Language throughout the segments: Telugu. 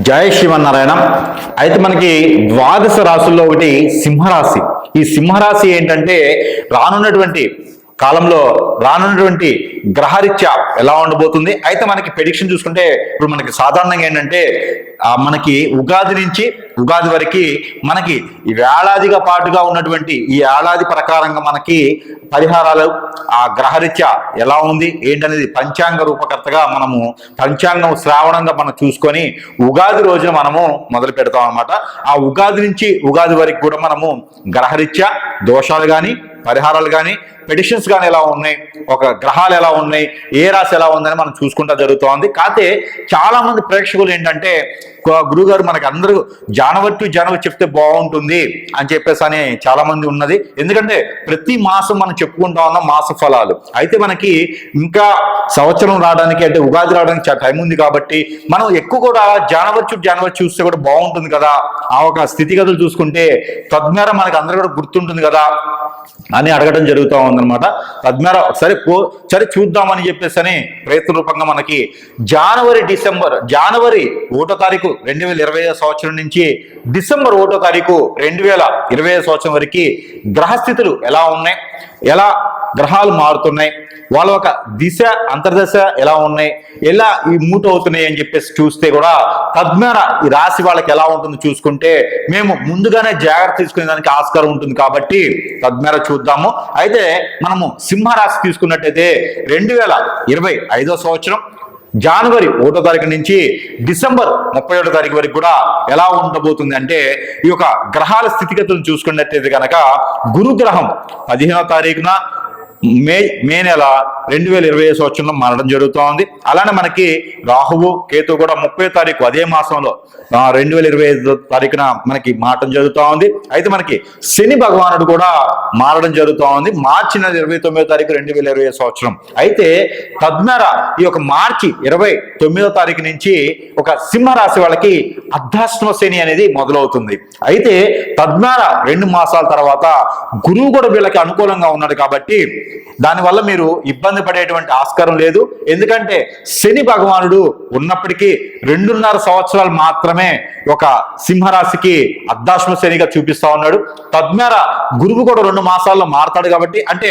జై శ్రీమన్నారాయణ. అయితే మనకి ద్వాదశ రాశుల్లో ఒకటి సింహరాశి. ఈ సింహరాశి ఏంటంటే రానున్నటువంటి కాలంలో రానున్నటువంటి గ్రహరీత్యా ఎలా ఉండబోతుంది. అయితే మనకి ప్రెడిక్షన్ చూసుకుంటే ఇప్పుడు మనకి సాధారణంగా ఏంటంటే మనకి ఉగాది నుంచి ఉగాది వరకు మనకి ఈ ఏడాదిగా పాటుగా ఉన్నటువంటి ఈ ఏడాది ప్రకారంగా మనకి పరిహారాలు ఆ గ్రహరీత్యా ఎలా ఉంది ఏంటనేది పంచాంగ రూపకర్తగా మనము పంచాంగం శ్రావణంగా మనం చూసుకొని ఉగాది రోజున మనము మొదలు పెడతాం అనమాట. ఆ ఉగాది నుంచి ఉగాది వరకు కూడా మనము గ్రహరీత్యా దోషాలు కానీ పరిహారాలు కానీ ప్రెడిక్షన్స్ కానీ ఎలా ఉన్నాయి, ఒక గ్రహాలు ఎలా ఉన్నాయి, ఏ రాశి ఎలా ఉందని మనం చూసుకుంటా జరుగుతోంది. కాకపోతే చాలా మంది ప్రేక్షకులు ఏంటంటే గురుగారు మనకి అందరూ జనవరి టు జనవరి చెప్తే బాగుంటుంది అని చెప్పేసి అని చాలా మంది ఉన్నది. ఎందుకంటే ప్రతి మాసం మనం చెప్పుకుంటా ఉన్నాం మాస ఫలాలు. అయితే మనకి ఇంకా సంవత్సరం రావడానికి అంటే ఉగాది రావడానికి చాలా టైం ఉంది కాబట్టి మనం ఎక్కువ కూడా జనవరి టు జనవరి చూస్తే కూడా బాగుంటుంది కదా, ఆ ఒక స్థితిగతులు చూసుకుంటే తద్మేర మనకి అందరూ కూడా గుర్తుంటుంది కదా అని అడగడం జరుగుతూ ఉందన్నమాట. తద్మేర సరే చూద్దామని చెప్పేసి అని ప్రయత్న రూపంగా మనకి జనవరి 1వ తారీఖు 2020 సంవత్సరం నుంచి డిసెంబర్ 1వ తారీఖు 2020 సంవత్సరం వరకు గ్రహస్థితులు ఎలా ఉన్నాయి, ఎలా గ్రహాలు మారుతున్నాయి, వాళ్ళ ఒక దిశ అంతర్దశ ఎలా ఉన్నాయి, ఎలా ఈ మూట్ అవుతున్నాయి అని చెప్పేసి చూస్తే కూడా తద్మేర ఈ రాశి వాళ్ళకి ఎలా ఉంటుందో చూసుకుంటే మేము ముందుగానే జాగ్రత్త తీసుకునే దానికి ఆస్కారం ఉంటుంది కాబట్టి తద్మేర చూద్దాము. అయితే మనము సింహరాశి తీసుకున్నట్టయితే 2025 సంవత్సరం జనవరి 1వ తారీఖు నుంచి డిసెంబర్ 31వ తారీఖు వరకు కూడా ఎలా ఉండబోతుంది అంటే ఈ యొక్క గ్రహాల స్థితిగతులను చూసుకున్నట్టయితే కనుక గురుగ్రహం 15వ తారీఖున మే నెల 2020 సంవత్సరంలో మారడం జరుగుతోంది. అలానే మనకి రాహువు కేతు కూడా 30వ తారీఖు అదే మాసంలో 2025 తారీఖున మనకి మారడం జరుగుతూ ఉంది. అయితే మనకి శని భగవానుడు కూడా మారడం జరుగుతూ ఉంది మార్చి నెల 29వ తారీఖు 2020 సంవత్సరం. అయితే తద్మేర ఈ యొక్క మార్చి 29వ తారీఖు నుంచి ఒక సింహరాశి వాళ్ళకి అర్ధాష్టమ శని అనేది మొదలవుతుంది. అయితే తద్మేర 2 మాసాల తర్వాత గురువు కూడా వీళ్ళకి అనుకూలంగా ఉన్నాడు కాబట్టి దానివల్ల మీరు ఇబ్బంది పడేటువంటి ఆస్కారం లేదు. ఎందుకంటే శని భగవానుడు ఉన్నప్పటికీ 2.5 సంవత్సరాలు మాత్రమే ఒక సింహరాశికి అర్ధాష్టమ శనిగా చూపిస్తా ఉన్నాడు. తద్మేర గురువు కూడా 2 మాసాల్లో మారతాడు కాబట్టి, అంటే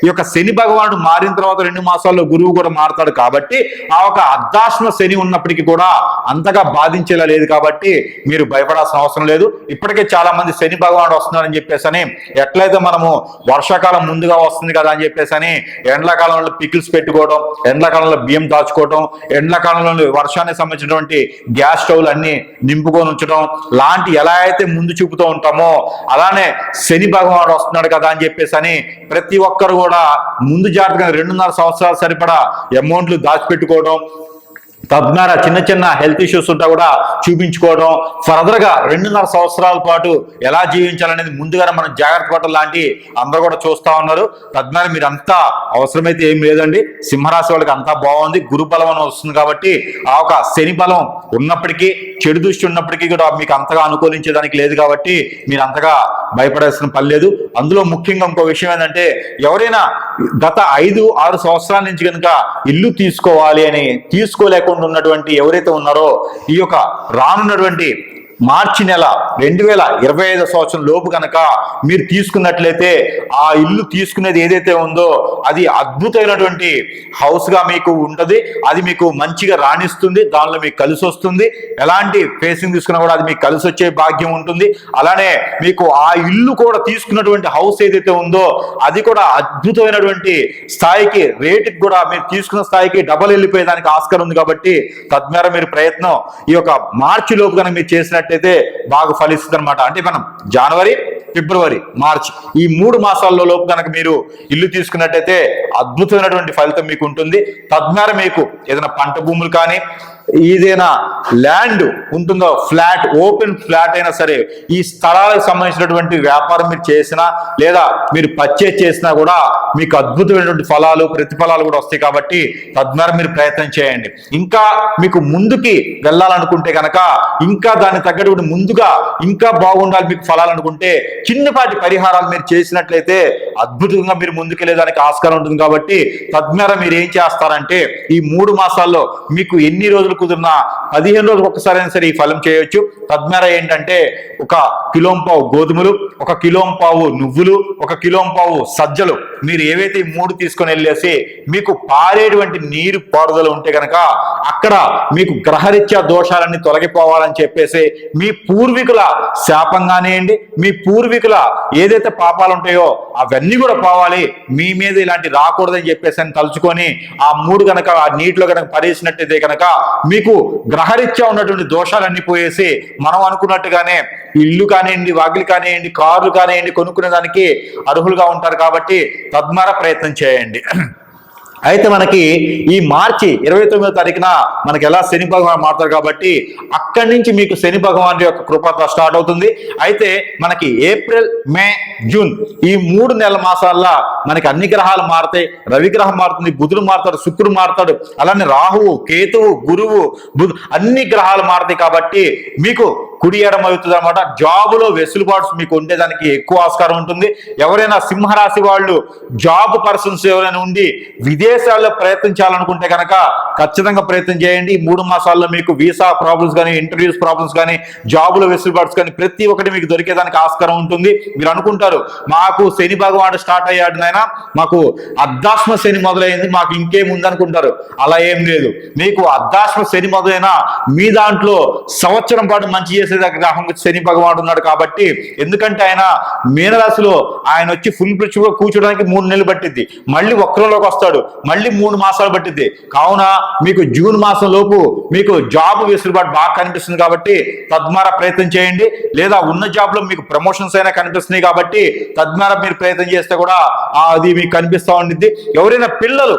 ఈ యొక్క శని భగవానుడు మారిన తర్వాత 2 మాసాల్లో గురువు కూడా మారతాడు కాబట్టి ఆ ఒక అర్ధాష్టమ శని ఉన్నప్పటికీ కూడా అంతగా బాధించేలా లేదు కాబట్టి మీరు భయపడాల్సిన అవసరం లేదు. ఇప్పటికే చాలా మంది శని భగవానుడు వస్తున్నారని చెప్పేసి అని ఎట్లయితే మనము వర్షాకాలం ముందుగా వస్తుంది కదా అని చెప్పేసి అని ఎండాకాలంలో పికిల్స్ పెట్టుకోవడం, ఎండాకాలంలో బియ్యం దాచుకోవడం, ఎండాకాలంలో వర్షానికి సంబంధించినటువంటి గ్యాస్ స్టవ్లు అన్ని నింపుకొని ఉంచడం లాంటి ఎలా అయితే ముందు చూపుతూ ఉంటామో అలానే శని భగవానుడు వస్తున్నాడు కదా అని చెప్పేసి అని ప్రతి ఒక్కరు కూడా ముందు జాగ్రత్తగా 2.5 సంవత్సరాలు సరిపడా అమౌంట్లు దాచిపెట్టుకోవడం, తద్మేర చిన్న హెల్త్ ఇష్యూస్ ఉంటా కూడా చూపించుకోవడం, ఫర్దర్ గా 2.5 సంవత్సరాల పాటు ఎలా జీవించాలనేది ముందుగానే మనం జాగ్రత్త పడటం లాంటి అందరూ కూడా చూస్తా ఉన్నారు. తద్మేర మీరు అంతా అవసరమైతే ఏం లేదండి, సింహరాశి వాళ్ళకి అంతా బాగుంది, గురు బలం అని వస్తుంది కాబట్టి ఆ ఒక శని బలం ఉన్నప్పటికీ చెడు దృష్టి ఉన్నప్పటికీ కూడా మీకు అంతగా అనుకూలించేదానికి లేదు కాబట్టి మీరు అంతగా భయపడాల్సిన పని లేదు. అందులో ముఖ్యంగా ఇంకో విషయం ఏంటంటే ఎవరైనా గత 5-6 సంవత్సరాల నుంచి కనుక ఇల్లు తీసుకోవాలి అని తీసుకోలేకుండా ఉన్నటువంటి ఎవరైతే ఉన్నారో ఈ యొక్క రానున్నటువంటి మార్చి నెల 2025 సంవత్సరం లోపు కనుక మీరు తీసుకున్నట్లయితే ఆ ఇల్లు తీసుకునేది ఏదైతే ఉందో అది అద్భుతమైనటువంటి హౌస్ గా మీకు ఉంటది. అది మీకు మంచిగా రాణిస్తుంది, దానిలో మీకు కలిసి వస్తుంది. ఎలాంటి ఫేసింగ్ తీసుకున్నా కూడా అది మీకు కలిసి వచ్చే భాగ్యం ఉంటుంది. అలానే మీకు ఆ ఇల్లు కూడా తీసుకున్నటువంటి హౌస్ ఏదైతే ఉందో అది కూడా అద్భుతమైనటువంటి స్థాయికి రేటుకి కూడా మీరు తీసుకున్న స్థాయికి డబల్ వెళ్ళిపోయేదానికి ఆస్కారం ఉంది కాబట్టి తద్మేర మీరు ప్రయత్నం ఈ యొక్క మార్చి లోపు కనుక మీరు చేసినట్టు అయితే బాగా ఫలిస్తుంది అనమాట. అంటే మనం జనవరి, ఫిబ్రవరి, మార్చ్ ఈ 3 మాసాల్లో లోపు కనుక మీరు ఇల్లు తీసుకున్నట్టయితే అద్భుతమైనటువంటి ఫలితం మీకు ఉంటుంది. తద్మేర మీకు ఏదైనా పంట భూములు కానీ ఏదైనా ల్యాండ్ ఉంటుందో ఫ్లాట్, ఓపెన్ ఫ్లాట్ అయినా సరే ఈ స్థలాలకు సంబంధించినటువంటి వ్యాపారం మీరు చేసినా లేదా మీరు పర్చేజ్ చేసినా కూడా మీకు అద్భుతమైనటువంటి ఫలాలు ప్రతిఫలాలు కూడా వస్తాయి కాబట్టి తద్మేర మీరు ప్రయత్నం చేయండి. ఇంకా మీకు ముందుకి వెళ్ళాలనుకుంటే కనుక ఇంకా దాన్ని తగ్గట్టు ముందుగా ఇంకా బాగుండాలి మీకు ఫలాలు అనుకుంటే చిన్నపాటి పరిహారాలు మీరు చేసినట్లయితే అద్భుతంగా మీరు ముందుకెళ్ళేదానికి ఆస్కారం ఉంటుంది. కాబట్టి తద్మేర మీరు ఏం చేస్తారంటే ఈ 3 మాసాల్లో మీకు ఎన్ని రోజులు రోజులు కుదిరినా 15 రోజులకు ఒక్కసారైనా సరే ఈ ఫలం చేయొచ్చు. తద్వారా ఏంటంటే 1 కిలోంపావు గోధుమలు, 1 కిలోంపావు నువ్వులు, 1 కిలోంపావు సజ్జలు, మీరు ఏవైతే 3 తీసుకొని వెళ్ళేసి మీకు పారేటువంటి నీరు పారుదల ఉంటే కనుక అక్కడ మీకు గ్రహరీత్యా దోషాలన్నీ తొలగిపోవాలని చెప్పేసి మీ పూర్వీకుల శాపం కానివ్వండి, మీ పూర్వీకుల ఏదైతే పాపాలు ఉంటాయో అవన్నీ కూడా పోవాలి, మీ మీద ఇలాంటి రాకూడదని చెప్పేసి అని తలుచుకొని ఆ 3 కనుక ఆ నీటిలో కనుక పడేసినట్టయితే కనుక మీకు గ్రహరీత్యా ఉన్నటువంటి దోషాలన్నీ పోయేసి మనం అనుకున్నట్టుగానే ఇల్లు కానివ్వండి, వాకిలి కానివ్వండి, కార్లు కానివ్వండి కొనుక్కునే దానికి అర్హులుగా ఉంటారు. కాబట్టి తద్వారా ప్రయత్నం చేయండి. అయితే మనకి ఈ మార్చి 29వ తారీఖున మనకి ఎలా శని భగవాన్ మారుతారు కాబట్టి అక్కడి నుంచి మీకు శని భగవాన్ యొక్క కృప స్టార్ట్ అవుతుంది. అయితే మనకి ఏప్రిల్, మే, జూన్ ఈ 3 నెలల మాసాల్లో మనకి అన్ని గ్రహాలు మారుతాయి. రవిగ్రహం మారుతుంది, బుధుడు మారుతాడు, శుక్రుడు మారుతాడు, అలానే రాహువు, కేతువు, గురువు, అన్ని గ్రహాలు మారుతాయి. కాబట్టి మీకు కుడి ఎడమ అవుతుంది అనమాట. జాబులో వెసులుబాటు మీకు ఉండేదానికి ఎక్కువ ఆస్కారం ఉంటుంది. ఎవరైనా సింహరాశి వాళ్ళు జాబ్ పర్సన్స్ ఎవరైనా ఉండి విదేశాల్లో ప్రయత్నించాలనుకుంటే కనుక ఖచ్చితంగా ప్రయత్నం చేయండి. 3 మాసాల్లో మీకు వీసా ప్రాబ్లమ్స్ కానీ, ఇంటర్వ్యూస్ ప్రాబ్లమ్స్ కానీ, జాబులో వెసులుబాటు కానీ ప్రతి ఒక్కటి మీకు దొరికేదానికి ఆస్కారం ఉంటుంది. మీరు అనుకుంటారు మాకు శని భగవానుడు స్టార్ట్ అయ్యాడు నాయన, మాకు అర్ధాశ్మ శని మొదలైంది, మాకు ఇంకేముంది అనుకుంటారు. అలా ఏం లేదు. మీకు అర్ధాశ్మ శని మొదలైనా మీ దాంట్లో సంవత్సరం పాటు మంచి చేసే గ్రహం శని భగవానుడు ఉన్నాడు. కాబట్టి ఎందుకంటే ఆయన మీనరాశిలో ఆయన వచ్చి ఫుల్ పిచ్చుగా కూర్చోడానికి 3 నెలలు పట్టింది, మళ్ళీ వక్రంలోకి వస్తాడు, మళ్ళీ 3 మాసాలు పట్టింది. కావున మీకు జూన్ మాసం లోపు మీకు జాబ్ వెసులుబాటు బాగా కనిపిస్తుంది. కాబట్టి తద్వారా ప్రయత్నం చేయండి. లేదా ఉన్న జాబ్ లో మీకు ప్రమోషన్స్ అయినా కనిపిస్తున్నాయి కాబట్టి తద్వారా మీరు ప్రయత్నం చేస్తే కూడా అది మీకు కనిపిస్తూ ఉండిద్ది. ఎవరైనా పిల్లలు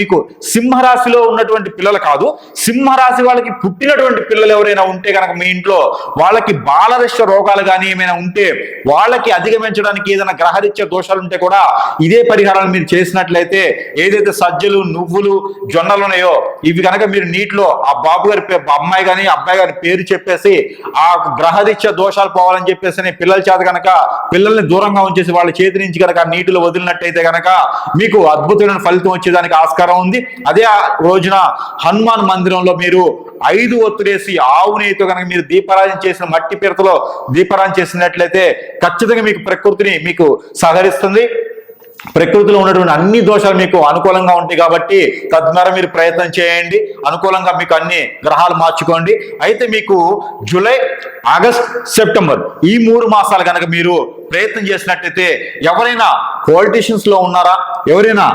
మీకు సింహరాశిలో ఉన్నటువంటి పిల్లలు కాదు, సింహరాశి వాళ్ళకి పుట్టినటువంటి పిల్లలు ఎవరైనా ఉంటే కనుక మీ ఇంట్లో వాళ్ళకి బాలదశ రోగాలు కానీ ఏమైనా ఉంటే వాళ్ళకి అధిగమించడానికి ఏదైనా గ్రహరీత్యా దోషాలు ఉంటే కూడా ఇదే పరిహారాలు మీరు చేసినట్లయితే ఏదైతే సజ్జలు, నువ్వులు, జొన్నలు ఉన్నాయో ఇవి కనుక మీరు నీటిలో ఆ బాబు గారి అమ్మాయి కానీ అబ్బాయి గారి పేరు చెప్పేసి ఆ గ్రహరీత్యా దోషాలు పోవాలని చెప్పేసి పిల్లల చేత కనుక పిల్లల్ని దూరంగా ఉంచేసి వాళ్ళ చేతి నుంచి కనుక నీటిలో వదిలినట్టయితే కనుక మీకు అద్భుతమైన ఫలితం వచ్చేదానికి ఆస్కారం ఉంది. అదే రోజున హనుమాన్ మందిరంలో మీరు 5 ఒత్తులేసి ఆవు నెయ్యితో కనుక మీరు దీపారాధన చేసిన మట్టి పిడతలో దీపారాధన చేసినట్లయితే ఖచ్చితంగా మీకు ప్రకృతిని మీకు సహకరిస్తుంది. ప్రకృతిలో ఉన్నటువంటి అన్ని దోషాలు మీకు అనుకూలంగా ఉంటాయి. కాబట్టి తద్వారా మీరు ప్రయత్నం చేయండి, అనుకూలంగా మీకు అన్ని గ్రహాలు మార్చుకోండి. అయితే మీకు జూలై, ఆగస్ట్, సెప్టెంబర్ ఈ 3 మాసాలు కనుక మీరు ప్రయత్నం చేసినట్టయితే ఎవరైనా పొలిటీషియన్స్ లో ఉన్నారా, ఎవరైనా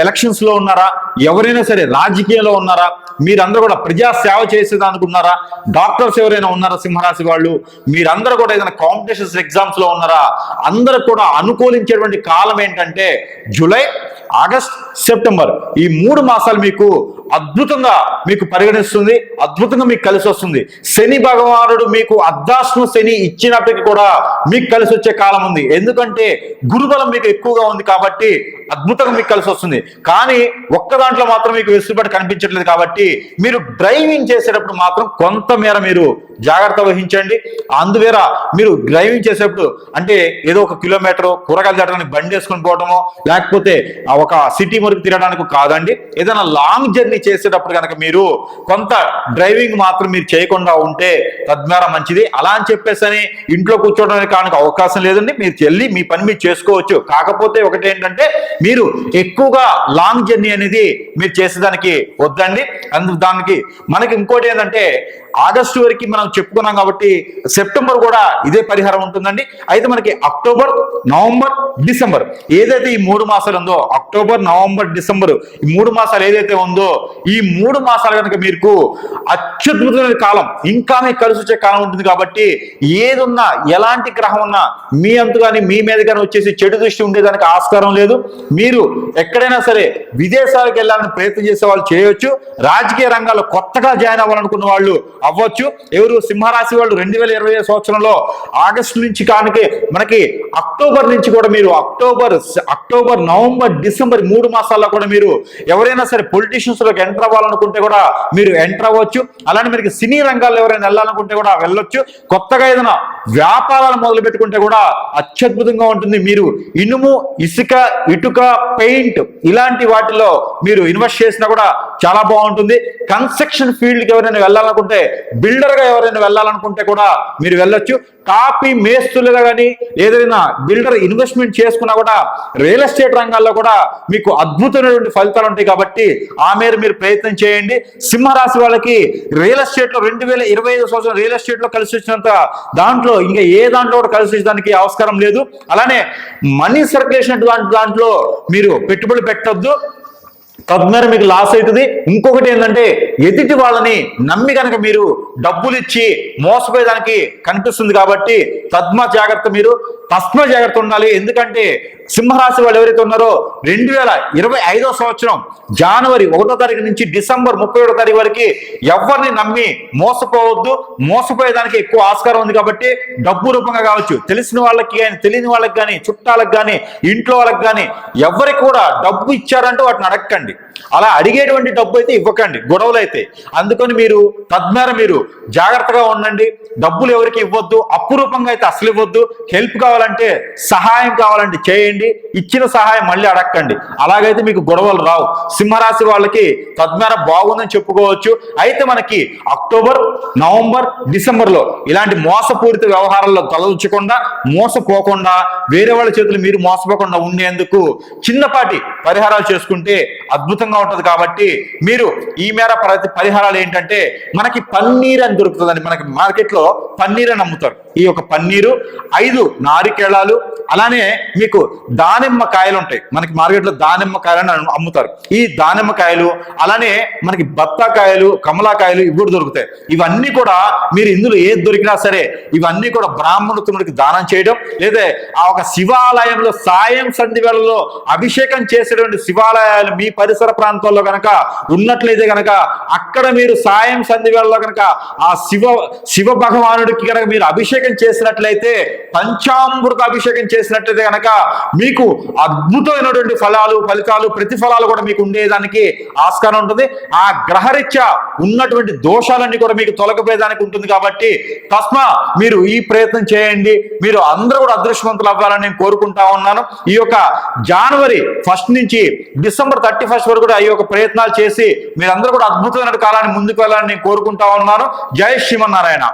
ఎలక్షన్స్ లో ఉన్నారా, ఎవరైనా సరే రాజకీయాల్లో ఉన్నారా, మీరందరూ కూడా ప్రజా సేవ చేసేదానుకున్నారా, డాక్టర్స్ ఎవరైనా ఉన్నారా సింహరాశి వాళ్ళు, మీరందరూ కూడా ఏదైనా కాంపిటీషన్స్ ఎగ్జామ్స్ లో ఉన్నారా, అందరూ కూడా అనుకూలించేటువంటి కాలం ఏంటంటే జూలై, ఆగస్ట్, సెప్టెంబర్ ఈ 3 మాసాలు మీకు అద్భుతంగా మీకు పరిగణిస్తుంది, అద్భుతంగా మీకు కలిసి వస్తుంది. శని భగవానుడు మీకు అర్ధాశ్మ శని ఇచ్చినప్పటికీ కూడా మీకు కలిసి వచ్చే కాలం ఉంది. ఎందుకంటే గురుబలం మీకు ఎక్కువగా ఉంది కాబట్టి అద్భుతంగా మీకు కలిసి వస్తుంది. కానీ ఒక్క దాంట్లో మాత్రం మీకు వెసులుబాటు కనిపించట్లేదు. కాబట్టి మీరు డ్రైవింగ్ చేసేటప్పుడు మాత్రం కొంతమేర మీరు జాగ్రత్త వహించండి. అందువేర మీరు డ్రైవింగ్ చేసేటప్పుడు అంటే ఏదో 1 కిలోమీటర్ కూరగాయలు దాటడానికి బండి వేసుకొని పోవటమో లేకపోతే ఒక సిటీ వరకు తిరగడానికి కాదండి. ఏదైనా లాంగ్ జర్నీ చేసేటప్పుడు కనుక మీరు కొంత డ్రైవింగ్ మాత్రం మీరు చేయకుండా ఉంటే తద్వారా మంచిది. అలా అని చెప్పేసి ఇంట్లో కూర్చోవడానికి కానికి అవకాశం లేదండి. మీరు వెళ్ళి మీ పని మీరు చేసుకోవచ్చు. కాకపోతే ఒకటి ఏంటంటే మీరు ఎక్కువగా లాంగ్ జర్నీ అనేది మీరు చేసేదానికి వద్దండి. దానికి మనకి ఇంకోటి ఏంటంటే ఆగస్టు వరకు మనం చెప్పుకున్నాం కాబట్టి సెప్టెంబర్ కూడా ఇదే పరిహారం ఉంటుందండి. అయితే మనకి అక్టోబర్, నవంబర్, డిసెంబర్ ఏదైతే ఈ 3 మాసాలు ఉందో అక్టోబర్, నవంబర్, డిసెంబర్ ఈ 3 మాసాలు ఏదైతే ఉందో ఈ 3 మాసాలు కనుక మీకు అత్యద్భుతమైన కాలం, ఇంకా మీకు కలిసి వచ్చే కాలం ఉంటుంది. కాబట్టి ఏదున్నా ఎలాంటి గ్రహం ఉన్నా మీ అంతు కానీ మీ మీద కానీ వచ్చేసి చెడు దృష్టి ఉండేదానికి ఆస్కారం లేదు. మీరు ఎక్కడైనా సరే విదేశాలకు వెళ్ళాలని ప్రయత్నం చేసే వాళ్ళు చేయొచ్చు. రాజకీయ రంగాల్లో కొత్తగా జాయిన్ అవ్వాలనుకున్న వాళ్ళు అవ్వచ్చు. ఎవరు సింహరాశి వాళ్ళు 2020 సంవత్సరంలో ఆగస్టు నుంచి కానికే మనకి అక్టోబర్ నుంచి కూడా మీరు అక్టోబర్, నవంబర్, డిసెంబర్ 3 మాసాల్లో కూడా మీరు ఎవరైనా సరే పొలిటీషియన్స్ లోకి ఎంటర్ అవ్వాలనుకుంటే కూడా మీరు ఎంటర్ అవ్వచ్చు. అలానే మీకు సినీ రంగాల్లో ఎవరైనా వెళ్ళాలనుకుంటే కూడా వెళ్ళొచ్చు. కొత్తగా ఏదైనా వ్యాపారాలు మొదలు పెట్టుకుంటే కూడా అత్యద్భుతంగా ఉంటుంది. మీరు ఇనుము, ఇసుక, ఇటుక, పెయింట్ ఇలాంటి వాటిలో మీరు ఇన్వెస్ట్ చేసినా కూడా చాలా బాగుంటుంది. కన్స్ట్రక్షన్ ఫీల్డ్కి ఎవరైనా వెళ్ళాలనుకుంటే, బిల్డర్గా ఎవరైనా వెళ్ళాలనుకుంటే కూడా మీరు వెళ్ళొచ్చు. కాపీ మేస్తులుగా కానీ ఏదైనా బిల్డర్ ఇన్వెస్ట్మెంట్ చేసుకున్నా కూడా రియల్ ఎస్టేట్ రంగాల్లో కూడా మీకు అద్భుతమైనటువంటి ఫలితాలు ఉంటాయి. కాబట్టి ఆ మేర మీరు ప్రయత్నం చేయండి. సింహరాశి వాళ్ళకి రియల్ ఎస్టేట్ లో 2025 సంవత్సరం రియల్ ఎస్టేట్ లో కలిసి వచ్చినంత దాంట్లో ఇంకా ఏ దాంట్లో కూడా కలిసి వచ్చేదానికి ఆస్కారం లేదు. అలానే మనీ సర్క్యులేషన్ దాంట్లో మీరు పెట్టుబడి పెట్టొద్దు, తద్మేర మీకు లాస్ అవుతుంది. ఇంకొకటి ఏంటంటే ఎదుటి వాళ్ళని నమ్మి కనుక మీరు డబ్బులు ఇచ్చి మోసపోయేదానికి కనిపిస్తుంది. కాబట్టి తస్మా జాగ్రత్త ఉండాలి. ఎందుకంటే సింహరాశి వాళ్ళు ఎవరైతే ఉన్నారో 2025 సంవత్సరం జనవరి 1వ తారీఖు నుంచి డిసెంబర్ 31వ తారీఖు వరకు ఎవరిని నమ్మి మోసపోవద్దు. మోసపోయేదానికి ఎక్కువ ఆస్కారం ఉంది. కాబట్టి డబ్బు రూపంగా కావచ్చు, తెలిసిన వాళ్ళకి కానీ తెలియని వాళ్ళకి కానీ చుట్టాలకు కానీ ఇంట్లో వాళ్ళకి కానీ ఎవరికి కూడా డబ్బు ఇచ్చారంటే వాటిని అడగకండి. అలా అడిగేటువంటి డబ్బు అయితే ఇవ్వకండి, గొడవలు అయితే. అందుకని మీరు తద్మేర మీరు జాగ్రత్తగా ఉండండి. డబ్బులు ఎవరికి ఇవ్వద్దు, అప్పు రూపంగా అయితే అసలు ఇవ్వద్దు. హెల్ప్ కావాలంటే, సహాయం కావాలంటే చేయండి, ఇచ్చిన సహాయం మళ్ళీ అడగండి. అలాగైతే మీకు గొడవలు రావు. సింహరాశి వాళ్ళకి తద్మేర బాగుందని చెప్పుకోవచ్చు. అయితే మనకి అక్టోబర్, నవంబర్, డిసెంబర్లో ఇలాంటి మోసపూరిత వ్యవహారాల్లో తలదూర్చకుండా, మోసపోకుండా, వేరే వాళ్ళ చేతులు మీరు మోసపోకుండా ఉండేందుకు చిన్నపాటి పరిహారాలు చేసుకుంటే అద్భుతంగా ఉంటుంది. కాబట్టి మీరు ఈ మేర పరిహారాలు ఏంటంటే, మనకి పన్నీర్ అని దొరుకుతుందండి. మనకి మార్కెట్లో పన్నీర్ అని అమ్ముతారు. ఈ యొక్క పన్నీరు, 5 నారికేళాలు, అలానే మీకు దానిమ్మ కాయలు ఉంటాయి. మనకి మార్కెట్లో దానిమ్మ కాయలని అమ్ముతారు. ఈ దానిమ్మ కాయలు, అలానే మనకి బత్తాకాయలు, కమలాకాయలు ఇవి కూడా దొరుకుతాయి. ఇవన్నీ కూడా మీరు ఇందులో ఏది దొరికినా సరే ఇవన్నీ కూడా బ్రాహ్మణుడికి దానం చేయడం, లేదా ఆ ఒక శివాలయంలో సాయం సంధి వేళలో అభిషేకం చేసేటువంటి శివాలయాలు మీ పరిసర ప్రాంతాల్లో కనుక ఉన్నట్లయితే కనుక అక్కడ మీరు సాయం సంధి వేళలో కనుక ఆ శివ భగవానుడికి కనుక మీరు అభిషేకం చేసినట్లయితే, పంచామృత అభిషేకం చేసినట్లయితే కనుక మీకు అద్భుతమైనటువంటి ఫలితాలు ప్రతిఫలాలు కూడా మీకు ఉండేదానికి ఆస్కారం ఉంటుంది. ఆ గ్రహరీత్యా ఉన్నటువంటి దోషాలన్నీ కూడా మీకు తొలగిపోయేదానికి ఉంటుంది. కాబట్టి తస్మా మీరు ఈ ప్రయత్నం చేయండి. మీరు అందరూ కూడా అదృష్టవంతులు అవ్వాలని నేను కోరుకుంటా ఉన్నాను. ఈ యొక్క జనవరి 1 నుంచి డిసెంబర్ 31 వరకు కూడా ఈ యొక్క ప్రయత్నాలు చేసి మీరందరూ కూడా అద్భుతమైన కాలాన్ని ముందుకు వెళ్ళాలని నేను కోరుకుంటా ఉన్నాను. జై శ్రీమన్నారాయణ.